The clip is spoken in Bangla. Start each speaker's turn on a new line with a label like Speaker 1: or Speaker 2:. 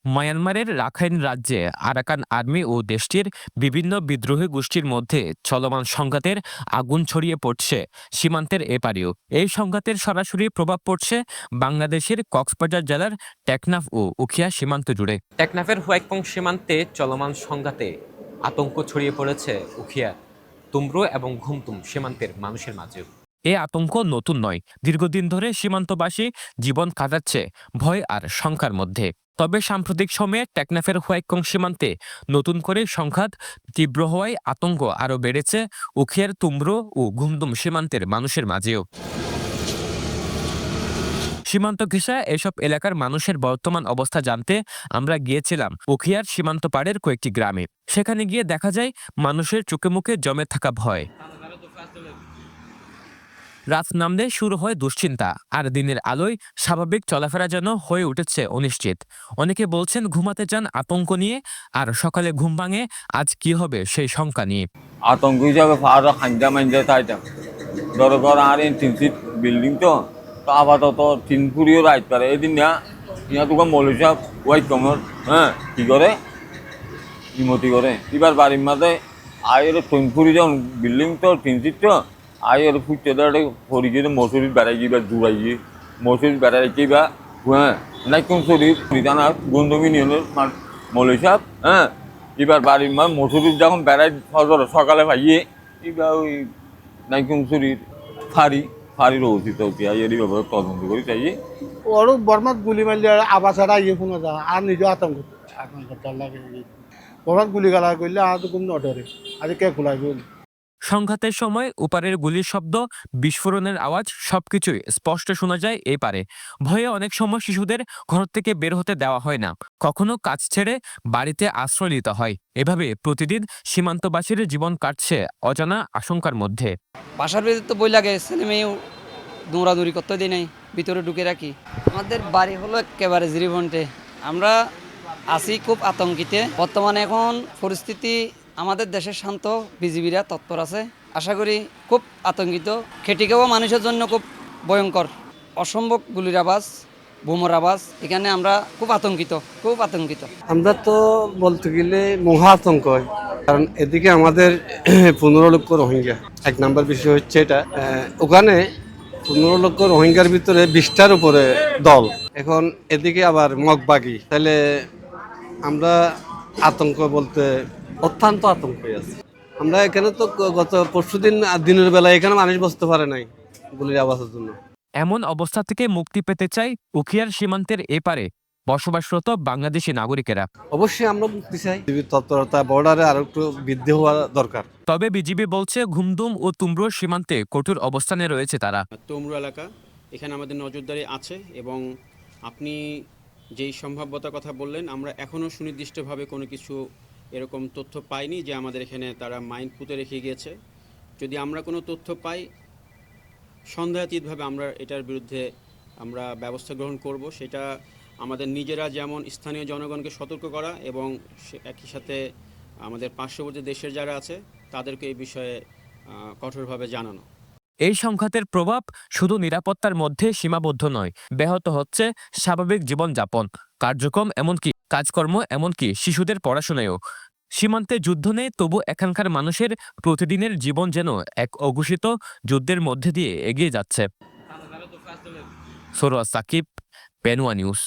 Speaker 1: মায়ানমারের রাখাইন রাজ্যে আরাকান আর্মি ও দেশটির বিভিন্ন বিদ্রোহী গোষ্ঠীর মধ্যে চলমান সংঘাতের আগুন ছড়িয়ে পড়ছে সীমান্তের এপারেও। এই সংঘাতের সরাসরি প্রভাব পড়ছে বাংলাদেশের কক্সবাজার জেলার টেকনাফ ও উখিয়া সীমান্ত জুড়ে। টেকনাফের হোয়াইকপং সীমান্তে চলমান সংঘাতে আতঙ্ক ছড়িয়ে পড়েছে উখিয়া, তুমরো এবং ঘুমতুম সীমান্তের মানুষের মাঝেও। এ আতঙ্ক নতুন নয়, দীর্ঘদিন ধরে সীমান্তবাসী জীবন কাটাচ্ছে ভয় আর শঙ্কার মধ্যে। তবে সাম্প্রতিক সময়ে টেকনাফের হোয়াইকং সীমান্তে নতুন করে সংঘাত তীব্র হওয়ায় আতঙ্ক আরও বেড়েছে উখিয়ার তুমরো ও ঘুমদুম সীমান্তের মানুষের মাঝেও। সীমান্ত ঘেঁষা এসব এলাকার মানুষের বর্তমান অবস্থা জানতে আমরা গিয়েছিলাম উখিয়ার সীমান্ত পাড়ের কয়েকটি গ্রামে। সেখানে গিয়ে দেখা যায় মানুষের চোখে মুখে জমে থাকা ভয়। রাত নামলে শুরু হয় দুশ্চিন্তা, আর দিনের আলোয় স্বাভাবিক চলাফেরা যেন হয়ে উঠেছে অনিশ্চিত। অনেকে বলছেন ঘুমাতে যান আতঙ্ক নিয়ে, আর সকালে ঘুম ভাঙে আজ কি হবে সেই শঙ্কা নিয়ে।
Speaker 2: আতঙ্ক হিসাবে ফাড়া খাঞ্জা মাঞ্জা তাইতাম ধরো ঘর আর তিন সিট বিল্ডিং তো আপাতত তিন ফুরিও রাইট পারে এদিন না ইয়া তোকে মৌলী সাহেব ওয়াইট কমর হ্যাঁ কি করে ইমতি করে এবার বাড়ির মাঝে আয়ের তিন ফুরি যখন বিল্ডিং তো তিন সিট তো আয়ের ফুটতে দাঁড়ে ফরি গিয়ে মশুরি বেড়াই গিয়ে দূরাই গিয়ে মশুরি বেড়াই বা হ্যাঁ নাই কোন শরীর নিদানার গন্ধম ইউনিয়নের মৌলী সাহেব হ্যাঁ এবার বাড়ির মা মশুরির যখন বেড়াই সকালে ভাইয়ে এবার ওই নাইকুম শরীর ফাড়ির অতীত এরই ব্যাপারে তদন্ত করি চাই
Speaker 3: ওরও বর্মাত গুলি মারলে আবার ছাড়া ইয়ে শুনে যা আর নিজে আতঙ্ক লাগে বর্মাত গুলি গালা করলে আর তো কোনো নডরে আজ কে খোলাই বল।
Speaker 1: সংঘাতের সময় উপারের গুলির শব্দ, বিস্ফোরণের আওয়াজ সবকিছুই স্পষ্ট শোনা যায় এই পারে। ভয়ে অনেক সময় শিশুদের ঘর থেকে বের হতে দেওয়া হয় না, কখনো কাজ ছেড়ে বাড়িতে আশ্রয় নিতে হয়। এভাবে প্রতিদিন সীমান্তবাসীর জীবন কাটছে অজানা আশঙ্কার মধ্যে।
Speaker 4: বাসার ভিতরে তো বই লাগে, ছেলে মেয়ে দৌড়াদৌড়ি করতে দিই নাই, ভিতরে ঢুকে রাখি। আমাদের বাড়ি হলো একেবারে জিরিবন্টে, আমরা আছি খুব আতঙ্কিতে। বর্তমানে এখন পরিস্থিতি আমাদের দেশের শান্ত, বিজিবিরা তৎপর আছে। আশা করি খুব আতঙ্কিত। খেটিকেও মানুষের জন্য খুব ভয়ঙ্কর, অসম্ভব গুলির আওয়াজ, বোমার আওয়াজ। এখানে আমরা খুব আতঙ্কিত।
Speaker 3: আমরা তো বলতে গেলে মহা আতঙ্ক হয়, কারণ এদিকে আমাদের 15 লক্ষ রোহিঙ্গা। এক নাম্বার বিষয় হচ্ছে এটা, ওখানে 15 লক্ষ রোহিঙ্গার ভিতরে 20টার উপরে দল। এখন এদিকে আবার মগবাগি, তাহলে আমরা আতঙ্ক বলতে অত্যন্ত আতঙ্কে আছি। আমরা এখানে তো গত পরশুদিন দিনের বেলায় এখানে মানুষ বসতে পারে নাই গুলির আওয়াজের জন্য।
Speaker 1: এমন অবস্থা থেকে মুক্তি পেতে চাই উখিয়ার সীমান্তের এপারে বসবাসরত বাংলাদেশি নাগরিকেরা।
Speaker 3: অবশ্যই আমরা মুক্তি চাই, তৎপরতা বর্ডারে আরো একটু বৃদ্ধি হওয়া দরকার।
Speaker 1: তবে বিজিবি বলছে ঘুমদুম ও তুমরো সীমান্তে কঠোর অবস্থানে রয়েছে তারা।
Speaker 5: তুমরু এলাকা, এখানে আমাদের নজরদারি আছে এবং আপনি যেই সম্ভাব্যতার কথা বললেন, আমরা এখনও সুনির্দিষ্টভাবে কোনো কিছু এরকম তথ্য পাইনি যে আমাদের এখানে তারা মাইন পুঁতে রেখে গিয়েছে। যদি আমরা কোনো তথ্য পাই, সন্দেহাতীতভাবে আমরা এটার বিরুদ্ধে আমরা ব্যবস্থা গ্রহণ করব। সেটা আমাদের নিজেরা যেমন স্থানীয় জনগণকে সতর্ক করা এবং একই সাথে আমাদের পার্শ্ববর্তী দেশের যারা আছে তাদেরকে এই বিষয়ে কঠোরভাবে জানানো।
Speaker 1: এই সংঘাতের প্রভাব শুধু নিরাপত্তার মধ্যে সীমাবদ্ধ নয়, ব্যাহত হচ্ছে স্বাভাবিক জীবনযাপন, কাজকর্ম, এমনকি শিশুদের পড়াশোনায়ও। সীমান্তে যুদ্ধ নেই, তবু এখানকার মানুষের প্রতিদিনের জীবন যেন এক অঘোষিত যুদ্ধের মধ্যে দিয়ে এগিয়ে যাচ্ছে। সরোয়ার সাকিব, পেনুয়া নিউজ।